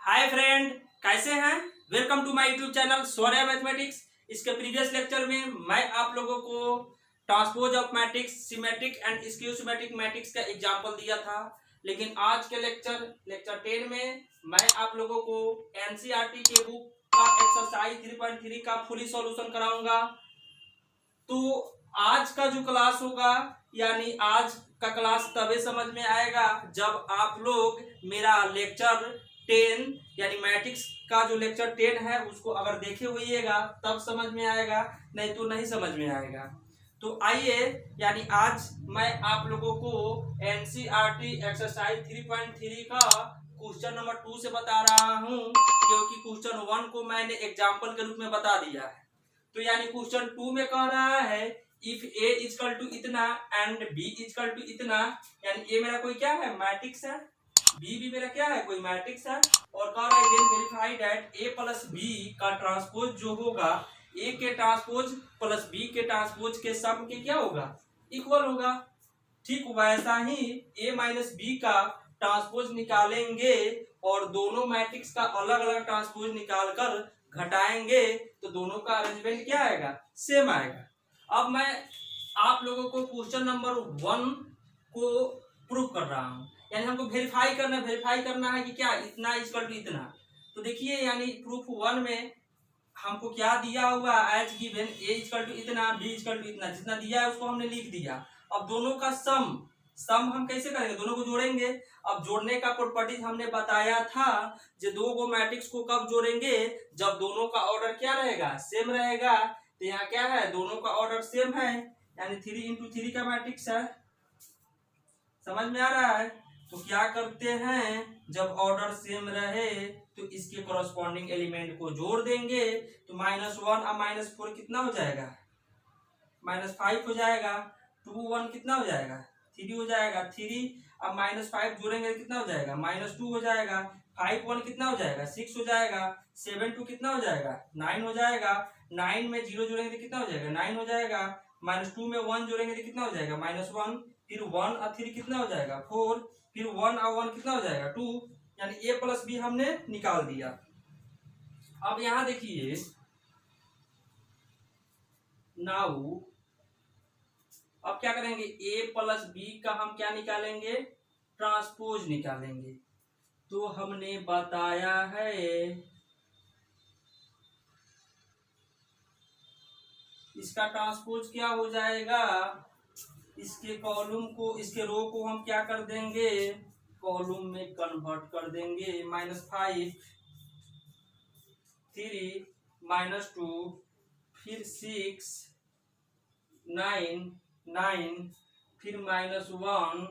हाय friend, कैसे हैं। Welcome to my YouTube channel Shaurya mathematics. इसके प्रीवियस लेक्चर में मैं आप लोगों को transpose of matrix, symmetric and skew symmetric matrix का एग्जांपल दिया था। लेकिन आज के लेक्चर 10 में मैं आप लोगों को एनसीईआरटी के बुक का एक्सरसाइज 3.3 का फुली सॉल्यूशन कराऊंगा। तो आज का जो क्लास होगा, यानी आज का क्लास तभी समझ में आएगा जब आप लोग मेरा लेक्चर 10 यानी मैट्रिक्स का जो लेक्चर 10 है उसको अगर देखे हुईएगा तब समझ में आएगा, नहीं तो नहीं समझ में आएगा। तो आइए, यानी आज मैं आप लोगों को एनसीईआरटी एक्सरसाइज 3.3 का क्वेश्चन नंबर 2 से बता रहा हूं, क्योंकि क्वेश्चन 1 को मैंने एग्जाम्पल के रूप में बता दिया है। तो यानी क्वेश्चन 2 में कह रहा है इफ a इक्वल टू इतना एंड b इक्वल टू इतना, यानी a मेरा कोई क्या है, मैट्रिक्स है, b भी मेरा क्या है, कोई मैट्रिक्स है, और कह रहा है then verify that a plus b का ट्रांसपोज जो होगा a के ट्रांसपोज प्लस b के ट्रांसपोज के सम के क्या होगा, इक्वल होगा। ठीक वैसा ही a माइनस b का ट्रांसपोज निकालेंगे और दोनों मैट्रिक्स का अलग अलग ट्रांसपोज निकाल कर घटाएंगे तो दोनों का अरेंजमेंट क्या आएगा, सेम आएगा। अब मैं आप लोगों को क्वेश्चन नंबर 1 को प्रूफ कर रहा हूं, यानी हमको वेरीफाई करना है कि क्या इतना इक्वल टू इतना। तो देखिए, यानी प्रूफ 1 में हमको क्या दिया हुआ as given a equal to इतना, b इक्वल टू इतना, जितना दिया है उसको हमने लिख दिया। अब दोनों का सम हम कैसे करेंगे, दोनों को जोड़ेंगे। अब जोड़ने का प्रॉपर्टीज हमने बताया था, जो दो गो मैट्रिक्स को कब जोड़ेंगे, जब दोनों का ऑर्डर क्या रहेगा, सेम रहेगा। तो यहाँ क्या है, दोनों का ऑर्डर सेम है, यानी 3 इंटू 3 का मैट्रिक्स है। समझ में आ रहा है। तो क्या करते हैं, जब ऑर्डर सेम रहे तो इसके कॉरस्पॉन्डिंग एलिमेंट को जोड़ देंगे। तो -1 और -4 कितना हो जाएगा, -5 हो जाएगा। 2 1 कितना हो जाएगा, 3 हो जाएगा। 3 अब -5 जोड़ेंगे तो कितना हो जाएगा, -2 हो जाएगा। 5 1 कितना हो जाएगा, 6 हो जाएगा। 7 2 कितना हो जाएगा, 9 हो जाएगा। 9 में 0 जोड़ेंगे तो कितना हो जाएगा, 9 हो जाएगा। -2 में 1 जोड़ेंगे तो कितना हो जाएगा, -1। फिर 1 और 3 कितना हो जाएगा, 4। फिर 1 और 1 कितना हो जाएगा, 2। यानी a प्लस b हमने निकाल दिया। अब यहां देखिए, नाउ अब क्या करेंगे, a प्लस b का हम क्या निकालेंगे, ट्रांसपोज निकालेंगे। तो हमने बताया है इसका ट्रांसपोज क्या हो जाएगा, इसके कॉलम को, इसके रो को हम क्या कर देंगे, कॉलम में कन्वर्ट कर देंगे। -5 3 -2 फिर 6 9 9 फिर -1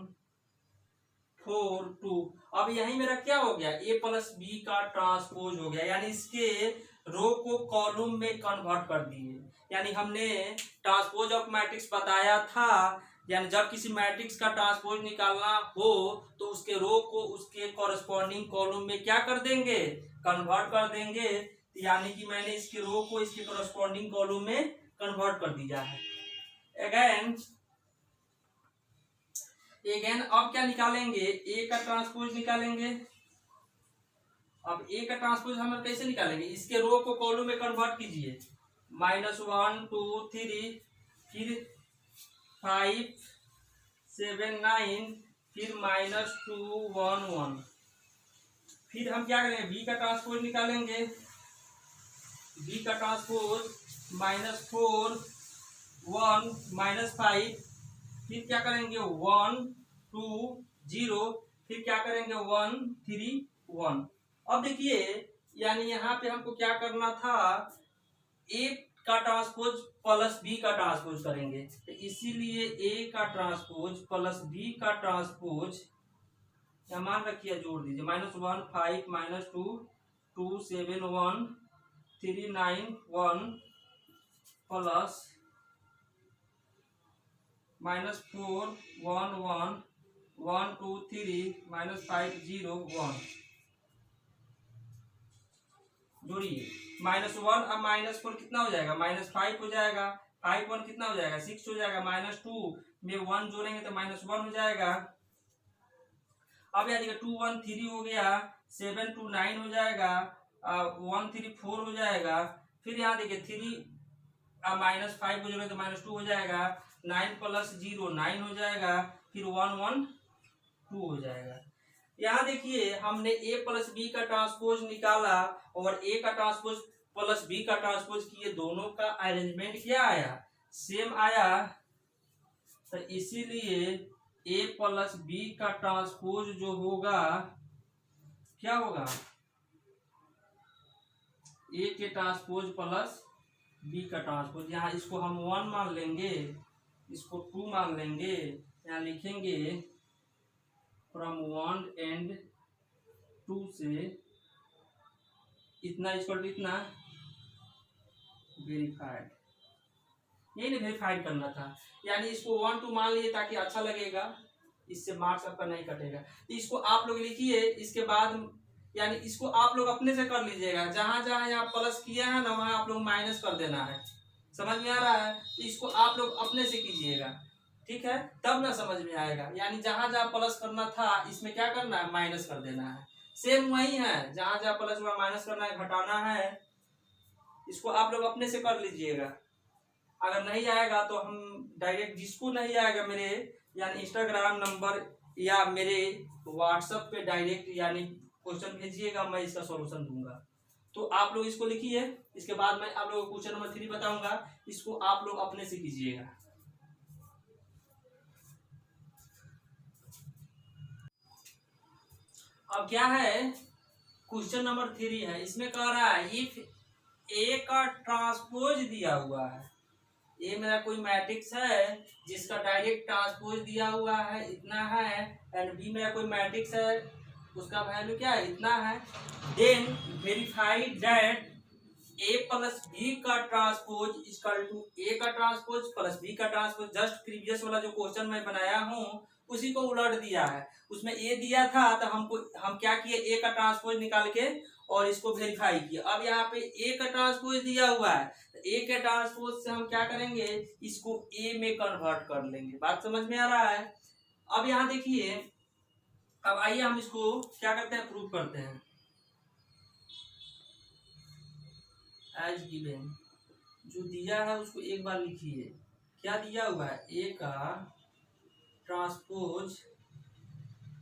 4 2। अब यही मेरा क्या हो गया, a प्लस बी का ट्रांसपोज हो गया, यानी इसके रो को कॉलम में कन्वर्ट कर दिए। यानी हमने ट्रांसपोज ऑफ मैट्रिक्स बताया था, यानी जब किसी मैट्रिक्स का ट्रांसपोज निकालना हो तो उसके रो को उसके कॉरस्पॉन्डिंग कॉलम में क्या कर देंगे, कन्वर्ट कर देंगे। यानी कि मैंने इसके रो को इसके कॉरस्पॉन्डिंग कॉलम में कन्वर्ट कर दिया है। अगेन अब क्या निकालेंगे, a का ट्रांसपोज निकालेंगे। अब a का ट्रांसपोज हम कैसे निकालेंगे, इसके रो को कॉलम में कन्वर्ट कीजिए। -1 2 3 फिर 5 7 9 फिर -2 1 1। फिर हम क्या करेंगे, b का ट्रांसपोज निकालेंगे। b का ट्रांसपोज -4 1 -5 फिर क्या करेंगे, 1 2 0 फिर क्या करेंगे, 1 3 1। अब देखिए, यानी यहाँ पे हमको क्या करना था, a का ट्रांसपोज प्लस b का ट्रांसपोज करेंगे। तो इसीलिए a का ट्रांसपोज प्लस b का ट्रांसपोज या मान रखिए, जोड़ दीजिए। -1 5 -2 2 7 1 3 9 1 प्लस -4 1 1 1 2 3 -5 0 1। जोड़िए, -1 और -4 कितना हो जाएगा, -5 हो जाएगा। 5 1 कितना हो जाएगा, 6 हो जाएगा। -2 में 1 जोड़ेंगे तो -1 हो जाएगा। अब यहाँ देखिए 2 1 3 हो गया, 7 2 9 हो जाएगा, 1 3 4 हो जाएगा, फिर यहाँ देखिए 3 -5 को जोड़े तो -2 हो जाएगा, 9 + 0 9 हो जाएगा, फिर 1 1 2 हो जाएगा। यहाँ देखिए हमने a + b का ट्रांसपोज निकाला और a का ट्रांसपोज प्लस b का ट्रांसपोज किए, दोनों का अरेंजमेंट क्या आया, सेम आया। तो इसीलिए a + b का ट्रांसपोज जो होगा क्या होगा, a के ट्रांसपोज प्लस b का ट्रांसपोज। यहाँ इसको हम 1 मान लेंगे, इसको 2 मान लेंगे, यहाँ लिखेंगे फ्रॉम 1 एंड 2 से इतना इक्वल टू इतना वेरीफाइड, यही नहीं वेरीफाइड करना था, यानी इसको 1 2 मान लिए ताकि अच्छा लगेगा, इससे मार्क्स आपका नहीं कटेगा। तो इसको आप लोग लिखिए, इसके बाद यानी इसको आप लोग अपने से कर लीजिएगा, जहां जहां यहाँ प्लस किया है ना वहां आप लोग माइनस कर देना है, समझ में आ रहा है। तो इसको आप लोग अपने से कीजिएगा, ठीक है, तब ना समझ में आएगा। यानी जहां जहां प्लस करना था इसमें क्या करना है, माइनस कर देना है। सेम वही है, जहां जहां प्लस हुआ माइनस करना है, घटाना है, इसको आप लोग अपने से कर लीजिएगा। अगर नहीं आएगा तो हम डायरेक्ट, जिसको नहीं आएगा मेरे यानी इंस्टाग्राम नंबर या मेरे व्हाट्सएप पे डायरेक्ट यानी क्वेश्चन भेजिएगा, मैं इसका सॉल्यूशन दूंगा। तो आप लोग इसको लिखिए, इसके बाद मैं आप लोगों को क्वेश्चन नंबर 3 बताऊंगा, इसको आप लोग अपने से कीजिएगा। अब क्या है, क्वेश्चन नंबर 3 है, इसमें कह रहा है इफ ए का ट्रांसपोज दिया हुआ है, ए मेरा कोई मैट्रिक्स है जिसका डायरेक्ट ट्रांसपोज दिया हुआ है इतना है, एंड बी मेरा कोई मैट्रिक्स है उसका वैल्यू क्या है, इतना है, then verify that A + B का ट्रांसपोज इक्वल टू ए का ट्रांसपोज प्लस बी का ट्रांसपोज। जस्ट प्रीवियस वाला जो क्वेश्चन मैं बनाया हूँ उसी को उलट दिया है, उसमें ए दिया था तो हम क्या किए, ए का ट्रांसपोज निकाल के और इसको वेरीफाई किया। अब यहाँ पे ए का ट्रांसपोज दिया हुआ है, तो ए के ट्रांसपोज से हम क्या करेंगे, इसको ए में कन्वर्ट कर लेंगे। बात समझ में आ रहा है। अब यहाँ देखिए, अब आइए हम इसको क्या करते हैं, प्रूव करते हैं। एज गिवन जो दिया है उसको एक बार लिखिए, क्या दिया हुआ है, ए का ट्रांसपोज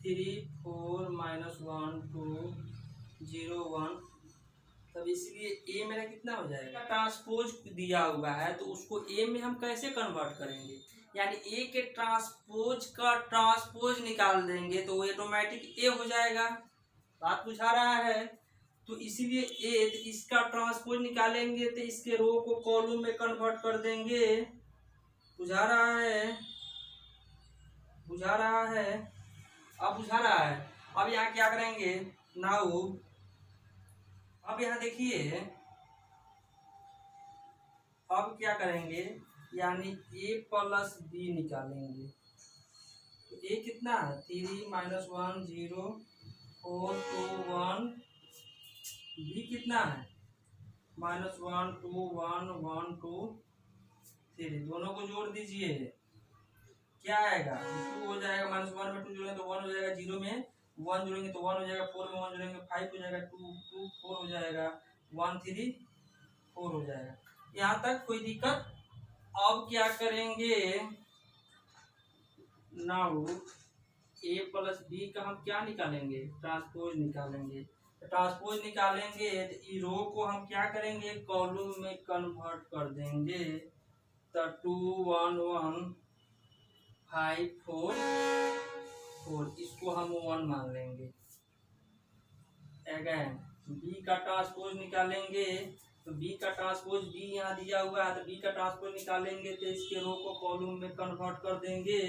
3 4 -1 2 0 1, तब इसलिए ए मेरा कितना हो जाएगा, ट्रांसपोज दिया हुआ है तो उसको ए में हम कैसे कन्वर्ट करेंगे, यानी ए के ट्रांसपोज का ट्रांसपोज निकाल देंगे तो वो ऑटोमेटिक ए हो जाएगा। बात बुझा रहा है। तो इसीलिए ए, तो इसका ट्रांसपोज निकालेंगे तो इसके रो को कॉलम में कन्वर्ट कर देंगे। बुझा रहा है, बुझा रहा है, अब बुझा रहा है। अब यहाँ क्या करेंगे, नाउ अब यहाँ देखिए, अब क्या करेंगे, यानी a + b निकालेंगे। तो a कितना है, 3 -1 0 4 2 1, b कितना है, -1 2 1 1 2 3, दोनों को जोड़ दीजिए, क्या आएगा, 2 हो जाएगा, -1 में 2 जोड़ेंगे तो 1 हो जाएगा, 0 में 1 जोड़ेंगे तो 1 हो जाएगा, 4 में 1 जोड़ेंगे 5 हो जाएगा, 2 2 4 हो जाएगा, 1 3 4 हो जाएगा। यहाँ तक कोई दिक्कत। अब क्या करेंगे, नाउ a + b का हम क्या निकालेंगे, ट्रांसपोज निकालेंगे। तो ट्रांसपोज निकालेंगे तो ई रो को हम क्या करेंगे, कॉलम में कन्वर्ट कर देंगे। तो 2 1 1 5 4 4, इसको हम 1 मान लेंगे। अगेन b का ट्रांसपोज निकालेंगे, तो b का ट्रांसपोज b यहाँ दिया हुआ है तो b का ट्रांसपोज निकालेंगे तो इसके रो को कॉलम में कन्वर्ट कर देंगे।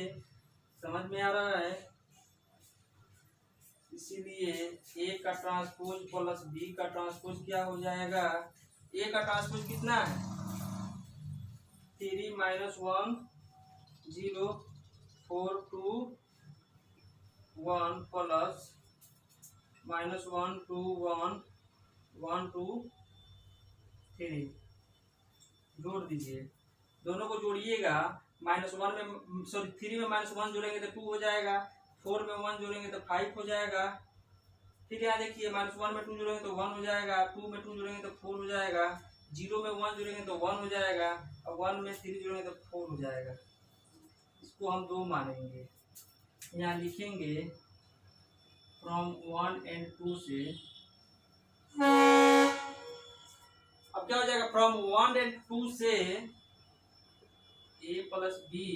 समझ में आ रहा है। इसीलिए a का ट्रांसपोज प्लस b का ट्रांसपोज क्या हो जाएगा, a का ट्रांसपोज कितना है, 3 -1 0 4 2 1 प्लस -1 2 1 1 2 3, जोड़ दीजिए, दोनों को जोड़िएगा। -1 में सॉरी 3 में -1 जोड़ेंगे तो 2 हो जाएगा, 4 में 1 जोड़ेंगे तो 5 हो जाएगा। फिर यहाँ देखिए -1 में 2 जोड़ेंगे तो 1 हो जाएगा, 2 में 2 जोड़ेंगे तो 4 हो जाएगा, 0 में 1 जोड़ेंगे तो 1 हो जाएगा, और 1 में 3 जोड़ेंगे तो 4 हो जाएगा। इसको हम 2 मानेंगे। यहाँ लिखेंगे फ्रॉम 1 एंड 2 से। अब क्या हो जाएगा, फ्रॉम 1 एंड 2 से a प्लस बी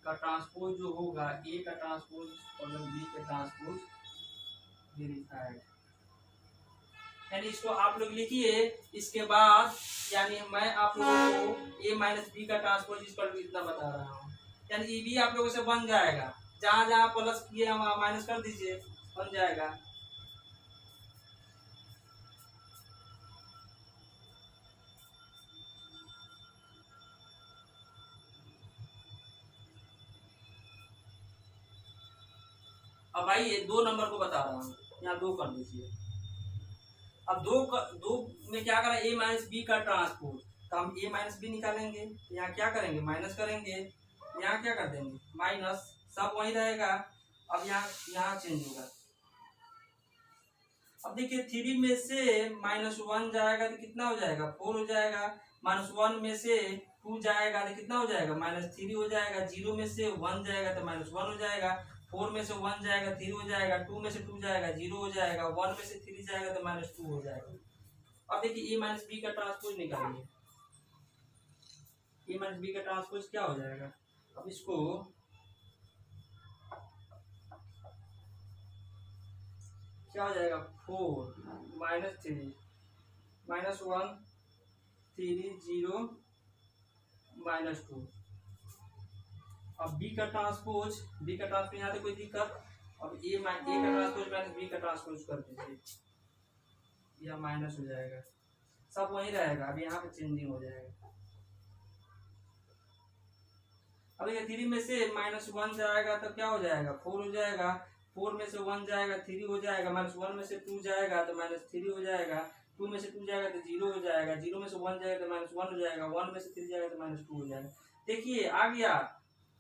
का ट्रांसपोज जो होगा, a का ट्रांसपोज प्लस b का ट्रांसपोज वेरीफाइड। यानी इसको आप लोग लिखिए। इसके बाद यानी मैं आप लोगों को a माइनस बी का ट्रांसपोज इतना बता रहा हूँ। यानी ये भी आप लोगों से बन जाएगा, जहाँ जहाँ प्लस किए हम माइनस कर दीजिए, बन जाएगा। अब आइए 2 नंबर को बता रहा हूँ, यहाँ 2 कर दीजिए। अब 2 में क्या करें, a माइनस बी का ट्रांसपोज, तो हम a माइनस बी निकालेंगे। यहाँ क्या करेंगे, माइनस करेंगे। यहाँ क्या कर देंगे, माइनस, सब वही रहेगा। अब यहाँ चेंज होगा। अब देखिए 3 में से -1 जाएगा तो कितना हो जाएगा, 4 हो जाएगा। -1 में से 2 जाएगा तो कितना हो जाएगा, -3 हो जाएगा। 0 में से 1 जाएगा तो -1 हो जाएगा। 4 में से 1 जाएगा 3 हो जाएगा। 2 में से 2 जाएगा 0 हो जाएगा। 1 में से 3 जाएगा तो -2 हो जाएगा। अब देखिए a माइनस बी का ट्रांसपोज निकालिए। a माइनस बी का ट्रांसपोज क्या हो जाएगा, अब इसको क्या हो जाएगा, 4 -3 -1 3 0 -2। अब b का ट्रांसपोज, यहाँ तो कोई दिक्कत। अब a का ट्रांसपोज माइनस b का ट्रांसपोज कर दीजिए, यह माइनस हो जाएगा, सब वही रहेगा। अब यहाँ पे चेंजिंग हो जाएगा। अब ये 3 में से -1 जाएगा तो क्या हो जाएगा, 4 हो जाएगा। 4 में से 1 जाएगा 3 हो जाएगा। -1 में से 2 जाएगा तो -3 हो जाएगा। 2 में से 2 जाएगा तो 0 हो जाएगा। 0 में से 1 जाएगा तो -1 हो जाएगा। 1 में से 3 जाएगा तो -2 हो जाएगा। देखिए आ गया।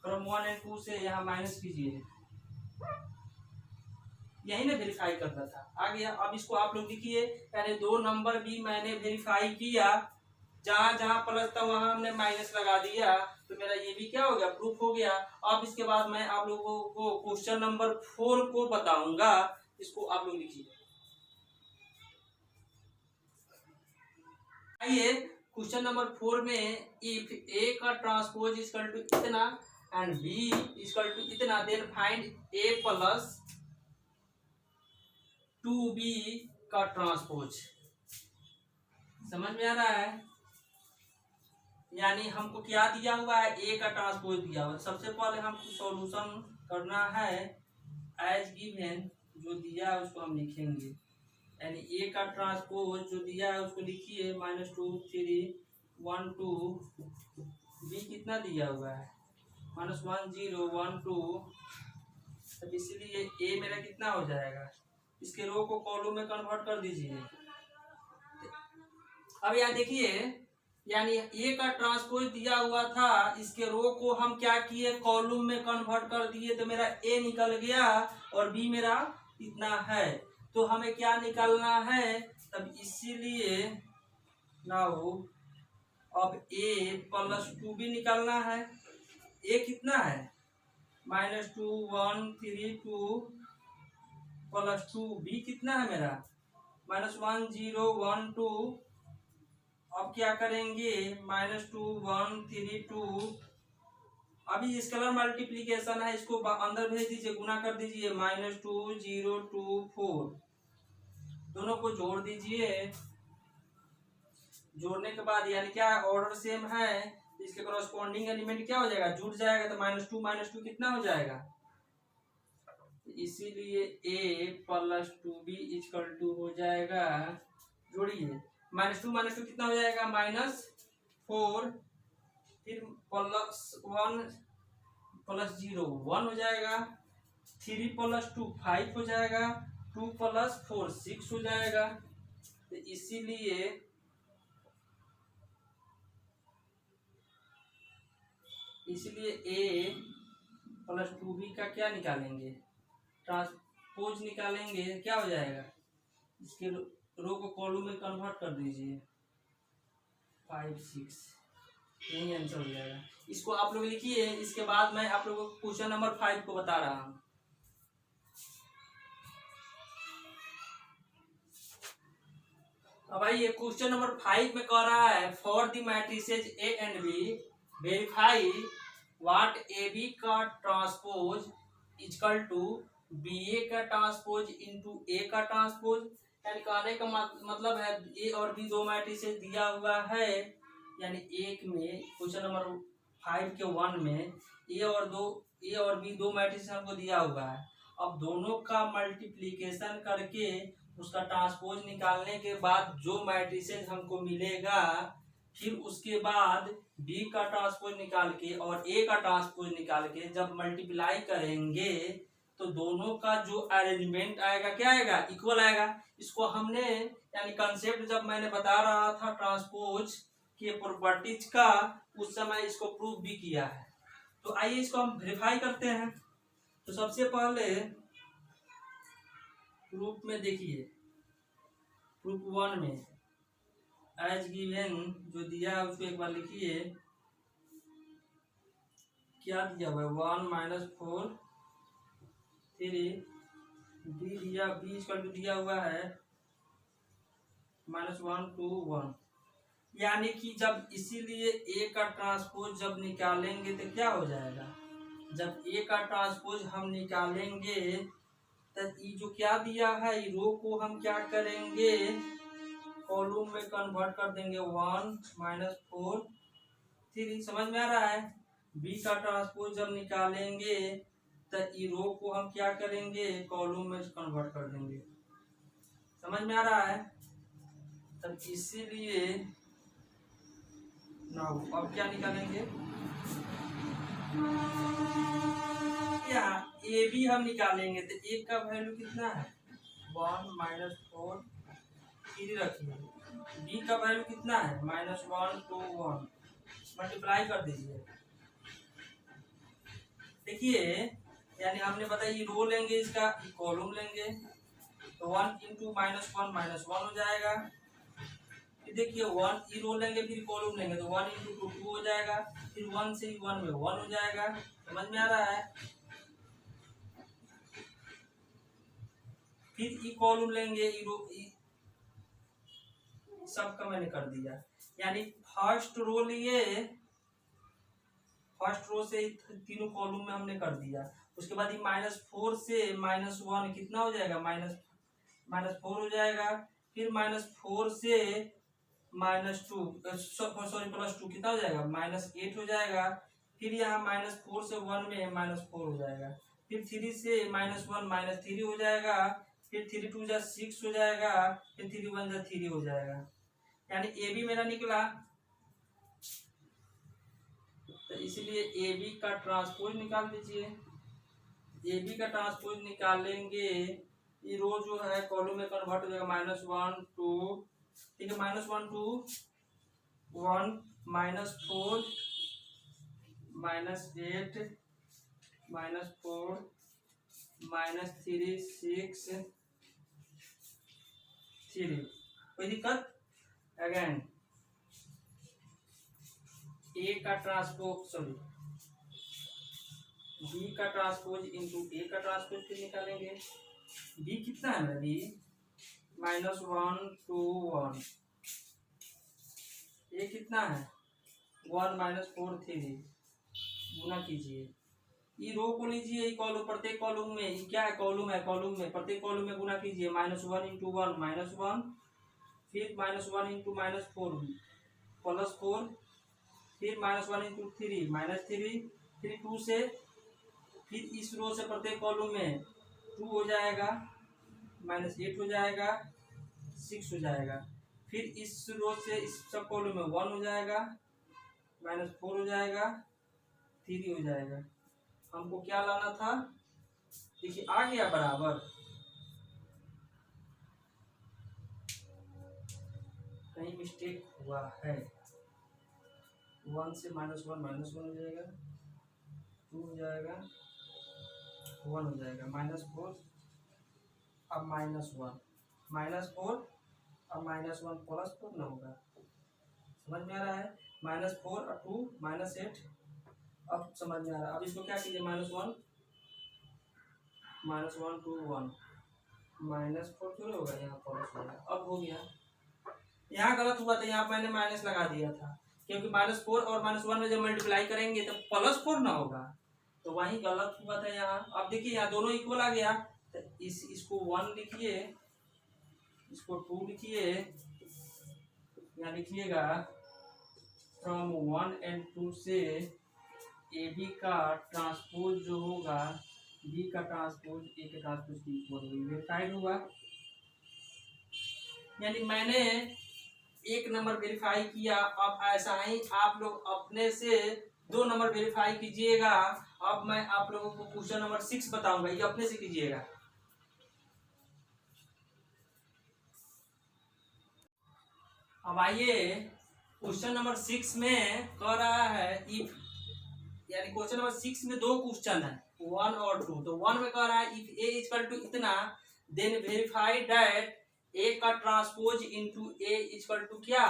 फ्रॉम 1 एंड 2 से यहाँ माइनस कीजिए, यही ना वेरीफाई करना था, आ गया। अब इसको आप लोग लिखिए। यानी 2 नंबर भी मैंने वेरीफाई किया, जहां जहां प्लस था वहां हमने माइनस लगा दिया, तो मेरा ये भी क्या हो गया, प्रूफ हो गया। अब इसके बाद मैं आप लोगों को क्वेश्चन नंबर 4 को बताऊंगा, इसको आप लोग लिखिए। आइए क्वेश्चन नंबर 4 में, इफ ए का ट्रांसपोज इक्वल टू इतना एंड बी इक्वल टू इतना, देन फाइंड ए प्लस 2b का ट्रांसपोज। समझ में आ रहा है। यानी हमको क्या दिया हुआ है, ए का ट्रांसपोज दिया हुआ है। सबसे पहले हमको सॉल्यूशन करना है एज गिवन, जो दिया है उसको हम लिखेंगे। यानी ए का ट्रांसपोज जो दिया है उसको लिखिए, -2 3 1 2। बी कितना दिया हुआ है, -1 0 1 2। तब इसीलिए ए मेरा कितना हो जाएगा, इसके रो को कॉलम में कन्वर्ट कर दीजिए। अब यहाँ देखिए, यानी ए का ट्रांसपोज दिया हुआ था, इसके रो को हम क्या किए, कॉलम में कन्वर्ट कर दिए, तो मेरा ए निकल गया और बी मेरा इतना है। तो हमें क्या निकालना है, तब इसीलिए नाउ अब ए प्लस 2b निकालना है। ए कितना है, -2 1 3 2 प्लस 2। बी कितना है मेरा, -1 0 1 2। अब क्या करेंगे, -2 1 3 2। अभी स्केलर मल्टीप्लीकेशन है, इसको अंदर भेज दीजिए, गुना कर दीजिए। -2 0 2 4, दोनों को जोड़ दीजिए। जोड़ने के बाद यानी क्या, ऑर्डर सेम है, इसके कॉरेस्पॉन्डिंग एलिमेंट क्या हो जाएगा, जुड़ जाएगा। तो -2 कितना हो जाएगा, इसीलिए a plus 2b equal to हो जाएगा, जोड़िए, -2 कितना हो जाएगा, -4, फिर +1 + 0 1 हो जाएगा। 3 + 2 5 हो जाएगा। 2 + 4 6 हो जाएगा। तो इसीलिए a प्लस 2b का क्या निकालेंगे, ट्रांसपोज निकालेंगे क्या हो जाएगा, इसके रो को कॉलम में कन्वर्ट कर दीजिए, 5 6, यही आंसर हो जाएगा। इसको आप लोग लिखिए, इसके बाद मैं आप लोगों को क्वेश्चन नंबर 5 को बता रहा हूँ। अब आइए क्वेश्चन नंबर 5 में कह रहा है, for the matrices A and B verify what A B का transpose equal to B A का ट्रांसपोज इंटू ए का ट्रांसपोज। यानी कहने का मतलब है ए और बी दो मैट्रिसेज दिया हुआ है, यानी एक में क्वेश्चन नंबर 5 के 1 में ए और बी दो मैट्रिसेज हमको दिया हुआ है। अब दोनों का मल्टीप्लीकेशन करके उसका ट्रांसपोज निकालने के बाद जो मैट्रिसेज हमको मिलेगा, फिर उसके बाद बी का ट्रांसपोज निकाल के और ए का ट्रांसपोज निकाल के जब मल्टीप्लाई करेंगे तो दोनों का जो अरेंजमेंट आएगा क्या आएगा, इक्वल आएगा। इसको हमने यानी कंसेप्ट जब मैंने बता रहा था ट्रांसपोज के प्रॉपर्टीज का, उस समय इसको प्रूव भी किया है। तो आइए इसको हम वेरीफाई करते हैं। तो सबसे पहले प्रूफ में देखिए, प्रूफ 1 में एज गिवन जो दिया है उसको एक बार लिखिए। क्या दिया हुआ है, 1 माइनस 4 3 बी दिया, बी इसका दिया हुआ है -1 2 1। यानी कि जब इसीलिए ए का ट्रांसपोज जब निकालेंगे तो क्या हो जाएगा, जब ए का ट्रांसपोज हम निकालेंगे तो ये जो क्या दिया है रो को हम क्या करेंगे, कॉलम में कन्वर्ट कर देंगे, 1 माइनस 4 3। समझ में आ रहा है। बी का ट्रांसपोज जब निकालेंगे तो ये रो को हम क्या करेंगे, कॉलम में कन्वर्ट कर देंगे। समझ में आ रहा है। तब इसीलिए ना अब क्या निकालेंगे, क्या ए बी हम निकालेंगे तो ए का वैल्यू कितना है, 1 माइनस 4 3 रखिए। बी का वैल्यू कितना है, -1 2 1, मल्टीप्लाई कर दीजिए। देखिए यानी हमने बताया ये रो लेंगे, इसका कॉलम लेंगे तो 1 इंटू -1 -1 हो जाएगा। फिर देखिए 1 रो लेंगे फिर कॉलम लेंगे तो 1 इंटू 2 2 हो जाएगा। फिर 1 से 1 में 1 हो जाएगा। समझ में आ रहा है। फिर ई कॉलम लेंगे, ई रो सबका मैंने कर दिया। यानी फर्स्ट रो लिए, फर्स्ट रो से तीनों कॉलम में हमने कर दिया। उसके बाद -4 से -1 कितना हो जाएगा, -4 हो जाएगा। फिर -4 से -2 +2 कितना हो जाएगा, -8 हो जाएगा। फिर यहाँ -4 से 1 में -4 हो जाएगा। फिर 3 से -1 -3 हो जाएगा। फिर 3 2 जा 6 हो जाएगा। फिर 3 1 जा 3 हो जाएगा। यानी ए बी मेरा निकला। तो इसलिए ए बी का ट्रांसपोज निकाल दीजिए। ए बी का ट्रांसपोज निकालेंगे, ये रो जो है कॉलम में कन्वर्ट हो जाएगा, -1 2, ठीक है, -1 2 1 -4 -8 -4 -3 6 3। कोई दिक्कत। अगेन ए का ट्रांसपोज सॉरी बी का ट्रांसपोज इंटू ए का ट्रांसपोज फिर निकालेंगे। बी कितना है मेरा, बी -1 2 1। ए कितना है, 1 -4 3। गुना कीजिए, ये रो को लीजिए, कॉलम प्रत्येक कॉलम में ये क्या है, कॉलम है, कॉलम में प्रत्येक कॉलम में गुना कीजिए। -1 इंटू 1 -1, फिर -1 इंटू -4 +4, फिर -1 इंटू 3 -3, फिर 2 से, फिर इस रो से प्रत्येक कॉलम में 2 हो जाएगा, -8 हो जाएगा, 6 हो जाएगा। फिर इस रो से इस सब कॉलम में 1 हो जाएगा, -4 हो जाएगा, 3 हो जाएगा। हमको क्या लाना था, देखिए आ गया बराबर। कहीं मिस्टेक हुआ है, 1 से -1 हो जाएगा, 2 हो जाएगा, वन हो जाएगा, -4 अब -1, -4 अब -1 +4 ना होगा, समझ में आ रहा है। -4 और 2 -8 अब समझ में आ रहा है। अब इसको क्या कीजिए, -1 -1 2 1 -4 क्यों होगा, यहाँ प्लस हो गया, अब हो गया। यहाँ गलत हुआ था, यहाँ मैंने माइनस लगा दिया था, क्योंकि -4 और -1 में जब मल्टीप्लाई करेंगे तो +4 ना होगा, तो वही गलत हुआ था यहाँ। अब देखिए यहाँ दोनों इक्वल आ गया, तो इसको 1 लिखिए, इसको 2 लिखिए, यहाँ लिखिएगा फ्रॉम 1 and 2 से ए बी का ट्रांसपोज जो होगा बी का ट्रांसपोज ए के ट्रांसपोज की इक्वल वेरीफाइड होगा। यानी मैंने एक नंबर वेरीफाई किया, अब ऐसा ही आप लोग अपने से 2 नंबर वेरीफाई कीजिएगा। अब मैं आप लोगों को क्वेश्चन नंबर 6 बताऊंगा, ये अपने से कीजिएगा। अब आइए क्वेश्चन नंबर 6 में कह रहा है इफ, यानी क्वेश्चन नंबर 6 में 2 क्वेश्चन है, 1 और 2। तो 1 में कह रहा है इफ ए इक्वल टू इतना देन वेरीफाई दैट ए का transpose into A equal to क्या,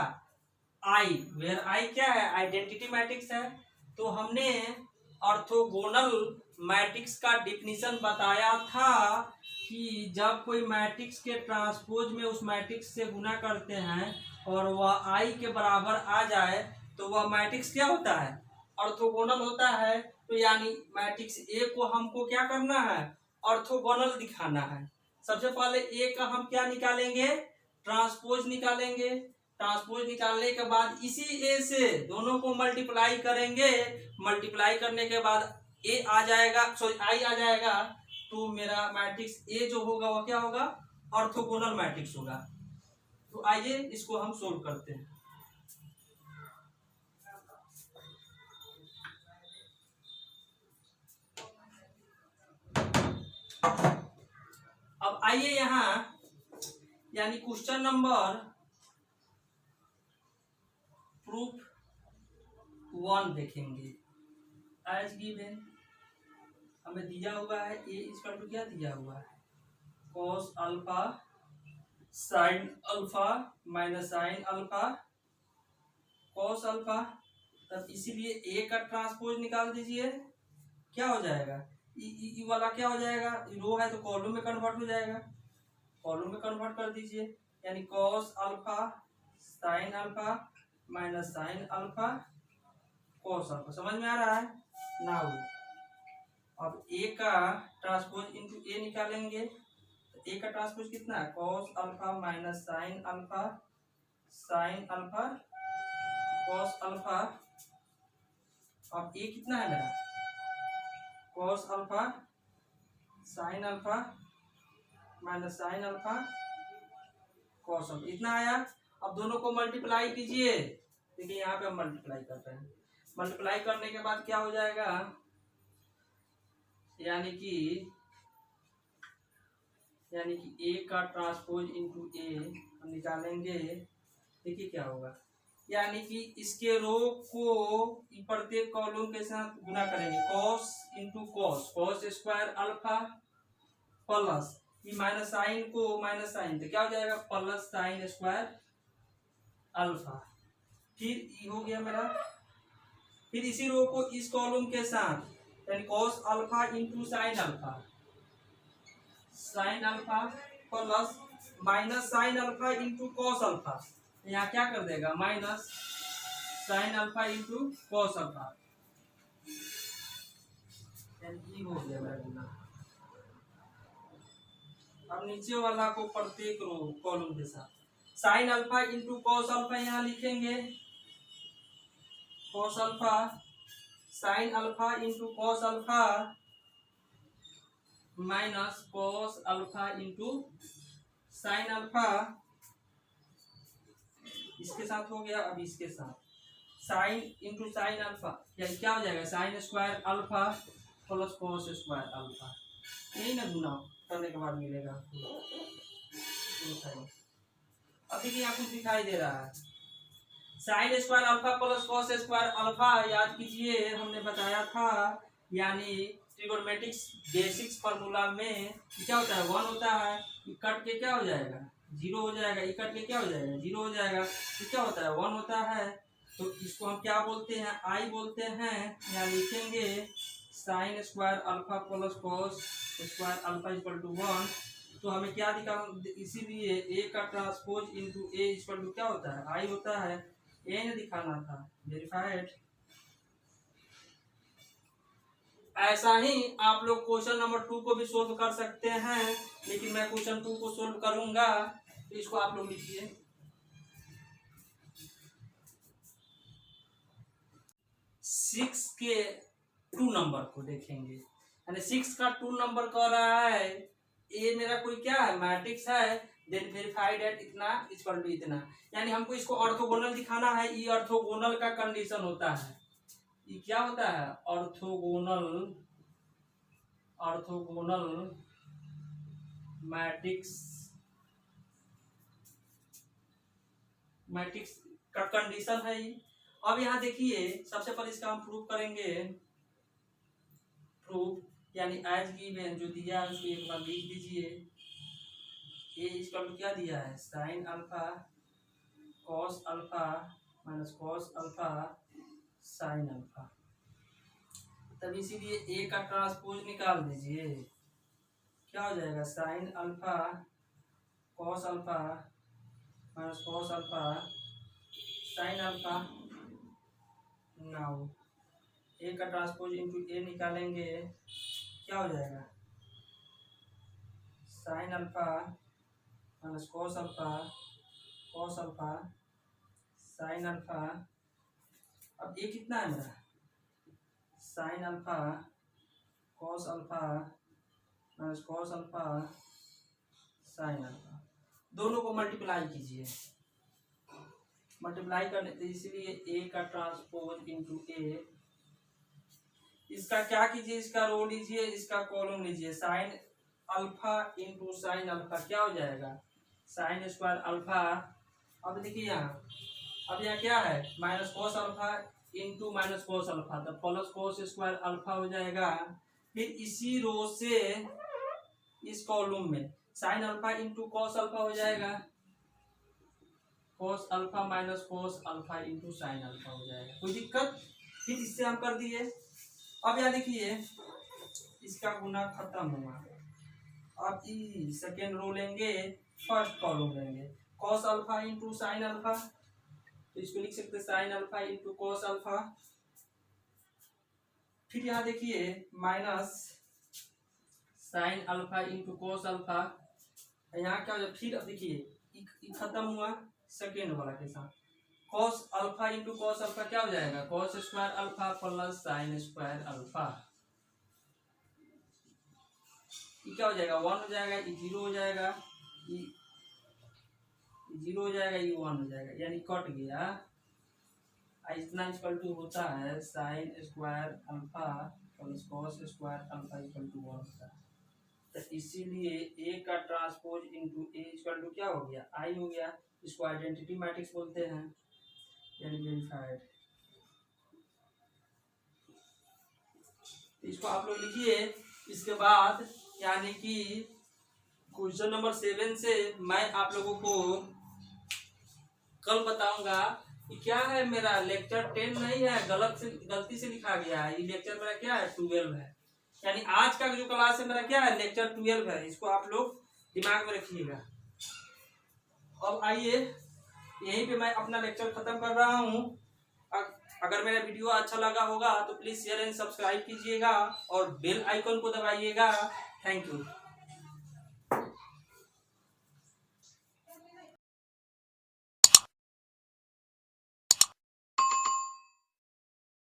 आई, वेयर आई क्या है, आइडेंटिटी मैट्रिक्स है। तो हमने ऑर्थोगोनल मैट्रिक्स का डिफिनीशन बताया था कि जब कोई मैट्रिक्स के ट्रांसपोज में उस मैट्रिक्स से गुना करते हैं और वह आई के बराबर आ जाए तो वह मैट्रिक्स क्या होता है, ऑर्थोगोनल होता है। तो यानी मैट्रिक्स ए को हमको क्या करना है, ऑर्थोगोनल दिखाना है। सबसे पहले ए का हम क्या निकालेंगे, ट्रांसपोज निकालेंगे। ट्रांसपोज निकालने के बाद इसी ए से दोनों को मल्टीप्लाई करेंगे, मल्टीप्लाई करने के बाद ए आ जाएगा, सॉरी आई आ जाएगा, तो मेरा मैट्रिक्स ए जो होगा वह क्या होगा, ऑर्थोगोनल मैट्रिक्स होगा। तो आइए इसको हम सोल्व करते हैं। अब आइए यहाँ यानी क्वेश्चन नंबर प्रूफ 1 देखेंगे। एज गिवन हमें दिया हुआ है ए इक्वल टू क्या दिया हुआ है, cos alpha sine alpha minus sign alpha cos alpha. तब इसीलिए ए का ट्रांसपोज निकाल दीजिए, क्या हो जाएगा, ई वाला क्या हो जाएगा, रो है तो कॉलम में कन्वर्ट हो जाएगा, कॉलम में कन्वर्ट कर दीजिए। यानी cos alpha sine alpha minus sign alpha cos alpha, समझ में आ रहा है ना। अब ए का ट्रांसपोज इनटू ए निकालेंगे, तो ए का ट्रांसपोज कितना है, cos alpha minus sign alpha cos alpha. अब ए कितना है मेरा, cos alpha sine alpha minus sign alpha cos alpha, इतना आया। अब दोनों को मल्टीप्लाई कीजिए, देखिए यहाँ पे हम मल्टीप्लाई करते हैं। मल्टीप्लाई करने के बाद क्या हो जाएगा, यानी कि ए का ट्रांसपोज इनटू ए हम निकालेंगे, देखिए क्या होगा, यानी कि इसके रो को प्रत्येक कॉलम के साथ गुना करेंगे, cos into cos square alpha plus ये माइनस साइन को माइनस साइन, तो क्या हो जाएगा, प्लस साइन स्क्वायर अल्फा। फिर ये हो गया मेरा, फिर इसी रो को इस कॉलम के साथ यानी cos alpha into sine alpha plus minus sine alpha into cos alpha, यहाँ क्या कर देगा, minus sine alpha into cos alpha, हो गया मेरा गुना। अब नीचे वाला को प्रत्येक रो कॉलम के साथ sine alpha into cos alpha यहाँ लिखेंगे, cos alpha sine alpha into cos alpha minus cos alpha into sine alpha, इसके साथ हो गया। अब इसके साथ साइन इंटू साइन अल्फा, यानी क्या हो जाएगा, sign square alpha plus cos square alpha, यही ना गुना करने के बाद मिलेगा। अब देखिए यहाँ कुछ दिखाई दे रहा है, sine square alpha plus cos square alpha, याद कीजिए हमने बताया था, यानी ट्रिगोनोमेट्रिक्स बेसिक्स फार्मूला में क्या होता है, 1 होता है, ये कट के क्या हो जाएगा, 0 हो जाएगा, ये कट के क्या हो जाएगा, 0 हो जाएगा, तो क्या होता है, 1 होता है। तो इसको हम क्या बोलते हैं, आई बोलते हैं। यहाँ लिखेंगे sine square alpha plus cos square alpha equal to 1। तो हमें क्या दिखा, इसीलिए ए का transpose into A equal to क्या होता है, आई होता है। ए ने दिखाना था, वेरीफाइड। ऐसा ही आप लोग क्वेश्चन नंबर 2 को भी सोल्व कर सकते हैं, लेकिन मैं क्वेश्चन 2 को सोल्व करूंगा। तो इसको आप लोग लिखिए, 6 के 2 नंबर को देखेंगे, यानी 6 का 2 नंबर कह रहा है, ये मेरा कोई क्या है, मैट्रिक्स है, देन वेरीफाइड एट इतना इक्वल टू इतना, यानी हमको इसको ऑर्थोगोनल दिखाना है। ये ऑर्थोगोनल का कंडीशन होता है, ये क्या होता है, ऑर्थोगोनल मैट्रिक्स का कंडीशन है ये। अब यहाँ देखिए, सबसे पहले इसका हम प्रूफ करेंगे। प्रूफ यानी एज गिवन जो दिया है उसको एक बार लिख दीजिए। ये इसका क्या दिया है, sign alpha cos alpha minus cos alpha sine alpha. तब इसीलिए ए का ट्रांसपोज निकाल दीजिए, क्या हो जाएगा, sine alpha cos alpha minus cos alpha sine alpha. Now A का ट्रांसपोज इनटू ए निकालेंगे, क्या हो जाएगा, sine alpha minus cos alpha sine alpha. अब ये कितना है मेरा, sine alpha cos alpha minus cos alpha sine alpha. दोनों को मल्टीप्लाई कीजिए, मल्टीप्लाई करने, तो इसलिए ए का ट्रांसपोज इनटू ए। इसका क्या कीजिए, इसका रो लीजिए, इसका कॉलम लीजिए, sine alpha into sine alpha क्या हो जाएगा, साइन स्क्वायर अल्फा। अब देखिए यहाँ, अब यहाँ क्या है, minus cos alpha into minus cos alpha, तो प्लस कॉस स्क्वायर अल्फा हो जाएगा। फिर इसी रो से इस कॉलम में sine alpha into cos alpha हो जाएगा, cos alpha minus cos alpha into sine alpha हो जाएगा। कोई दिक्कत, फिर इससे हम कर दिए। अब यहाँ देखिए, इसका गुना खत्म हुआ। अब सेकेंड रो लेंगे, फर्स्ट कॉलम लेंगे, cos alpha into sine alpha, तो इसको लिख सकते हैं sine alpha into cos alpha. फिर यहाँ देखिए minus sine alpha into cos alpha, यहाँ क्या हो जाए, फिर अब देखिए खत्म हुआ सेकेंड वाला के साथ, cos alpha into cos alpha क्या हो जाएगा, cos square alpha plus sign square alpha. ये क्या हो जाएगा, 1 हो जाएगा, ये 0 हो जाएगा, ये 0 हो जाएगा, ये 1 हो जाएगा, यानी कट गया। इतना इक्वल टू होता है sine square alpha plus cos square alpha equal to 1 होता है। तो इसीलिए ए का transpose into A equal to क्या हो गया, आई हो गया। इसको आइडेंटिटी मैट्रिक्स बोलते हैं, यानी वेरीफाइड। इसको आप लोग लिखिए। इसके बाद यानी कि क्वेश्चन नंबर 7 से मैं आप लोगों को कल बताऊंगा कि क्या है, मेरा लेक्चर 10 नहीं है, गलती से लिखा गया है। ये लेक्चर मेरा क्या है, 12 है, यानी आज का जो क्लास है मेरा क्या है, लेक्चर 12 है। इसको आप लोग दिमाग में रखिएगा। अब आइए, यहीं पे मैं अपना लेक्चर खत्म कर रहा हूँ। अगर मेरा वीडियो अच्छा लगा होगा तो प्लीज शेयर एंड सब्सक्राइब कीजिएगा और बेल आइकन को दबाइएगा। Thank you.